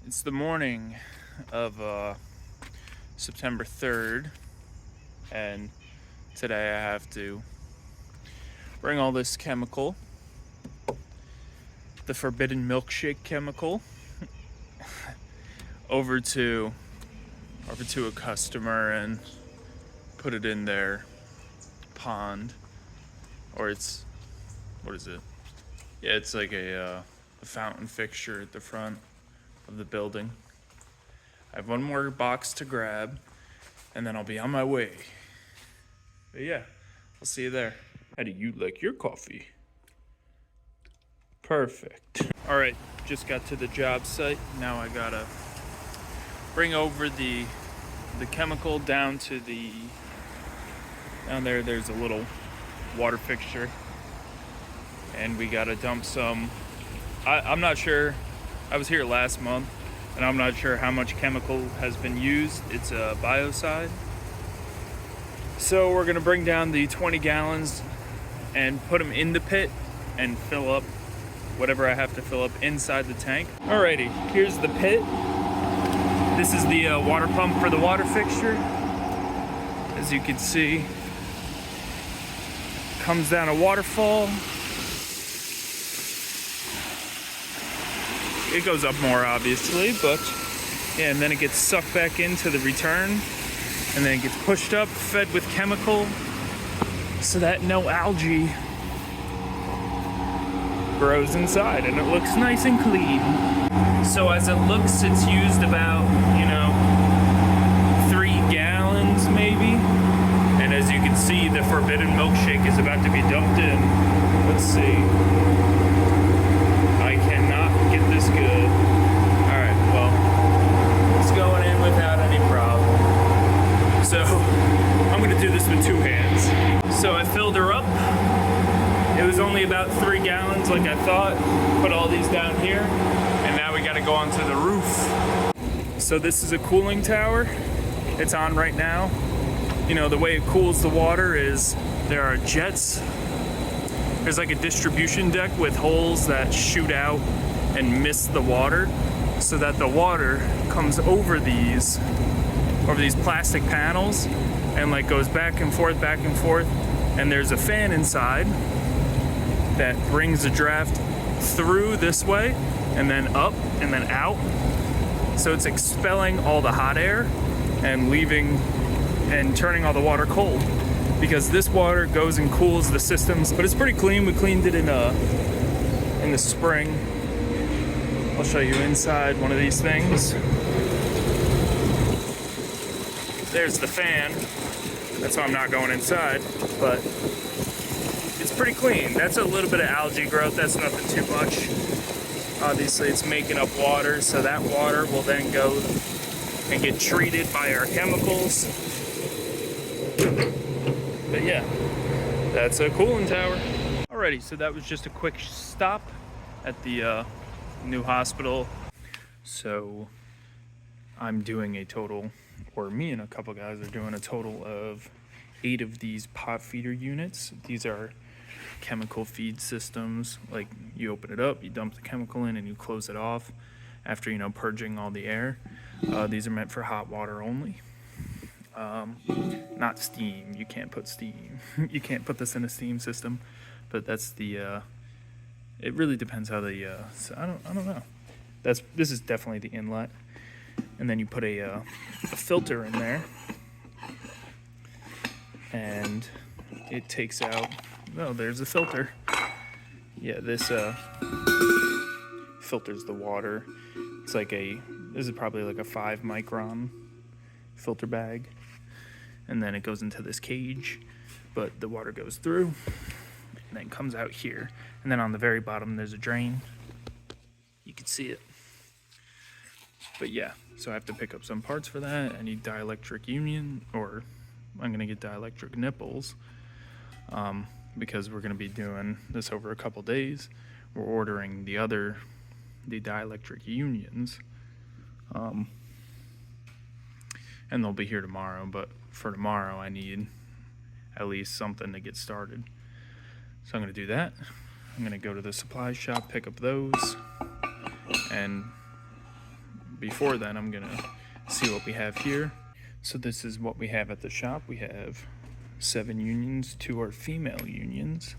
It's the morning of September 3rd, and today I have to bring all this chemical, the forbidden milkshake chemical, over to a customer and put it in their pond, or what is it? Yeah, it's like a fountain fixture at the front of the building. I have one more box to grab, and then I'll be on my way. But yeah, I'll see you there. How do you like your coffee? Perfect. All right, just got to the job site. Now I gotta bring over the chemical down to down there. There's a little water fixture, and we gotta dump some. I'm not sure. I was here last month, and I'm not sure how much chemical has been used. It's a biocide. So we're gonna bring down the 20 gallons and put them in the pit and fill up whatever I have to fill up inside the tank. Alrighty, here's the pit. This is the water pump for the water fixture. As you can see, comes down a waterfall. It goes up more, obviously, but yeah, and then it gets sucked back into the return, and then it gets pushed up, fed with chemical, so that no algae grows inside, and it looks nice and clean. So as it looks, it's used about, 3 gallons maybe, and as you can see, the forbidden milkshake is about to be dumped in. Let's see. I cannot get this good. Alright, well, it's going in without any problem. So, I'm gonna do this with 2 hands. So I filled her up. It was only about 3 gallons like I thought. Put all these down here, and now we gotta go onto the roof. So this is a cooling tower. It's on right now. The way it cools the water is there are jets. There's like a distribution deck with holes that shoot out and mist the water, so that the water comes over these plastic panels and like goes back and forth, and there's a fan inside that brings the draft through this way and then up and then out. So it's expelling all the hot air and leaving and turning all the water cold, because this water goes and cools the systems. But it's pretty clean. We cleaned it in the spring. I'll show you inside one of these things. There's the fan. That's why I'm not going inside, but it's pretty clean. That's a little bit of algae growth. That's nothing too much. Obviously, it's making up water, so that water will then go and get treated by our chemicals. But yeah, that's a cooling tower. Alrighty, so that was just a quick stop at the new hospital. So I'm doing a total, or me and a couple guys are doing a total of 8 of these pot feeder units. These are chemical feed systems. Like, you open it up, you dump the chemical in, and you close it off after purging all the air. These are meant for hot water only, not steam. You can't put steam. You can't put this in a steam system, but that's the it really depends how the so I don't know. This is definitely the inlet, and then you put a filter in there, and it takes out. Oh, there's a filter. Yeah, this filters the water. It's like this is probably like a 5 micron filter bag, and then it goes into this cage, but the water goes through and then comes out here, and then on the very bottom there's a drain. You can see it. But yeah, so I have to pick up some parts for that. I need dielectric union, or I'm gonna get dielectric nipples, because we're gonna be doing this over a couple days. We're ordering the dielectric unions, and they'll be here tomorrow, but for tomorrow I need at least something to get started. So I'm gonna do that. I'm gonna go to the supply shop, pick up those, and before then, I'm gonna see what we have here. So this is what we have at the shop. We have 7 unions, 2 are female unions.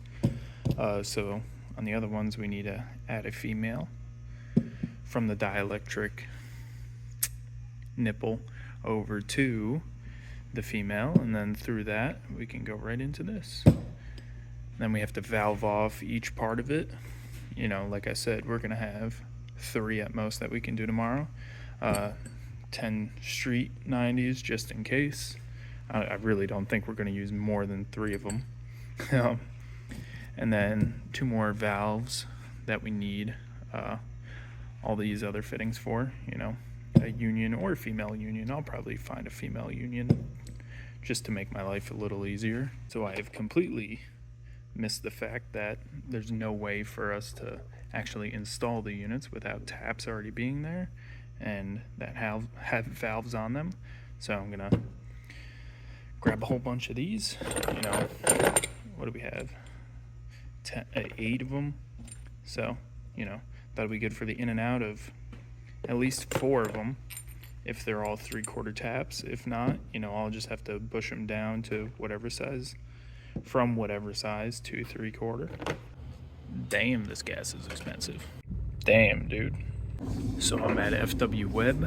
So on the other ones, we need to add a female from the dielectric nipple over to the female, and then through that we can go right into this. Then we have to valve off each part of it. You know, like I said, we're gonna have 3 at most that we can do tomorrow. 10 street 90s just in case. I really don't think we're gonna use more than 3 of them. And then 2 more valves that we need all these other fittings for, you know, a union or a female union. I'll probably find a female union just to make my life a little easier. So I have completely missed the fact that there's no way for us to actually install the units without taps already being there and that have valves on them. So I'm gonna grab a whole bunch of these. You know, what do we have? 8 of them. So, you know, that'll be good for the in and out of at least 4 of them if they're all 3/4 taps. If not, you know, I'll just have to push them down to whatever size, from whatever size to 3/4. Damn, this gas is expensive. Damn, dude. So I'm at FW Web,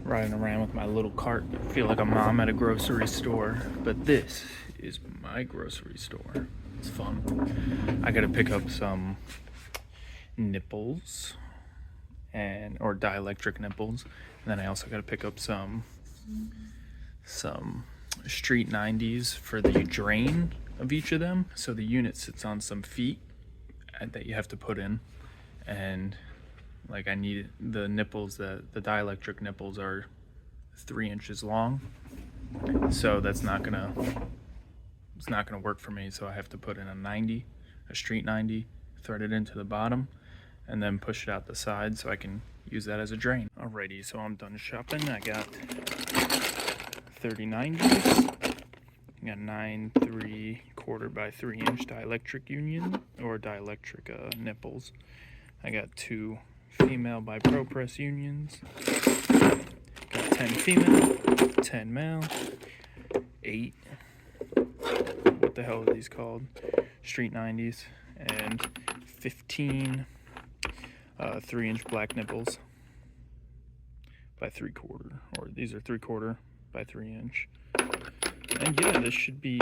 riding around with my little cart. I feel like a mom at a grocery store, but this is my grocery store. It's fun. I gotta pick up some nipples or dielectric nipples, and then I also gotta pick up some street 90s for the drain of each of them. So the unit sits on some feet that you have to put in, and like I need the nipples, the dielectric nipples are 3 inches long, so it's not gonna work for me. So I have to put in a street 90, thread it into the bottom, and then push it out the side so I can use that as a drain. Alrighty, so I'm done shopping. I got 30 90s. I got 9 3/4 by 3 inch dielectric union or dielectric nipples. I got 2 female by ProPress unions. Got 10 female, 10 male, 8. What the hell are these called? Street 90s, and 15 3 inch black nipples by 3/4, or these are 3/4 by 3 inch. And yeah, this should be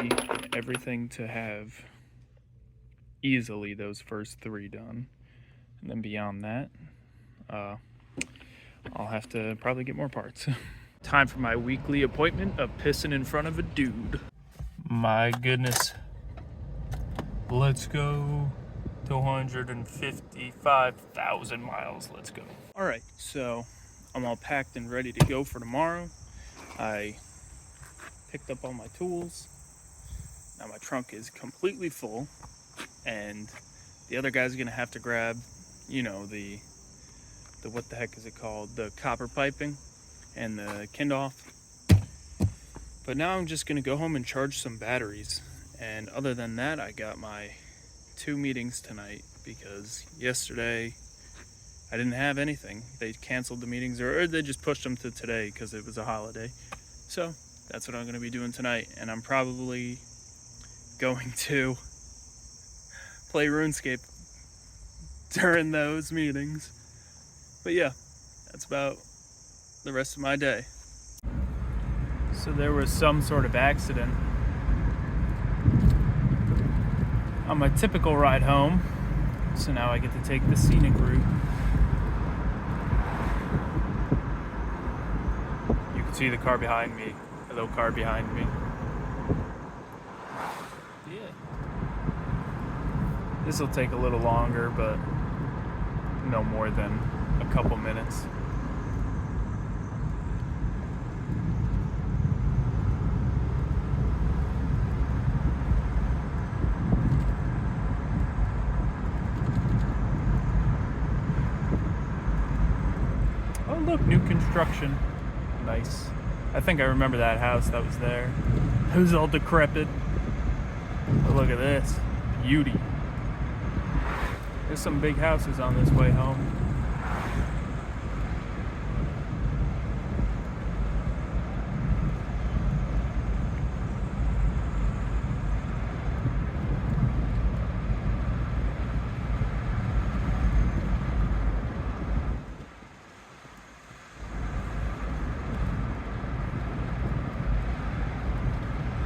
everything to have easily those first 3 done. And then beyond that, I'll have to probably get more parts. Time for my weekly appointment of pissing in front of a dude. My goodness. Let's go. 255,000 miles. Let's go. All right, so I'm all packed and ready to go for tomorrow. I picked up all my tools. Now my trunk is completely full, and the other guy's gonna have to grab, you know, the what the heck is it called? The copper piping and the Kindoff. But now I'm just gonna go home and charge some batteries. And other than that, I got my 2 meetings tonight because yesterday I didn't have anything. They canceled the meetings, or they just pushed them to today because it was a holiday. So that's what I'm going to be doing tonight, and I'm probably going to play RuneScape during those meetings. But yeah, that's about the rest of my day. So there was some sort of accident on my typical ride home, so now I get to take the scenic route. You can see the car behind me. Hello, car behind me. Yeah. This will take a little longer, but no more than a couple minutes. Oh, look, new construction. Nice. I think I remember that house that was there. It was all decrepit. But look at this. Beauty. There's some big houses on this way home.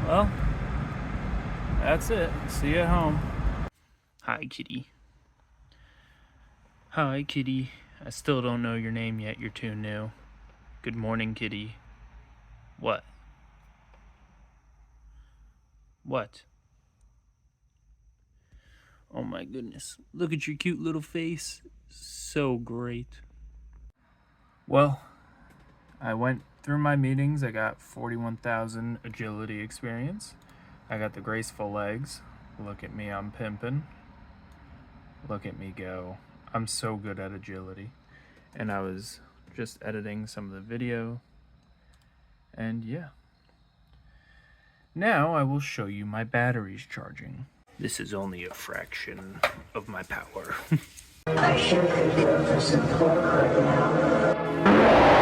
Well, that's it. See you at home. Hi, kitty. Hi, kitty. I still don't know your name yet. You're too new. Good morning, kitty. What? What? Oh my goodness. Look at your cute little face. So great. Well, I went through my meetings. I got 41,000 agility experience. I got the graceful legs. Look at me, I'm pimping. Look at me go. I'm so good at agility. And I was just editing some of the video. And yeah. Now I will show you my batteries charging. This is only a fraction of my power. I sure could go for some pork right now.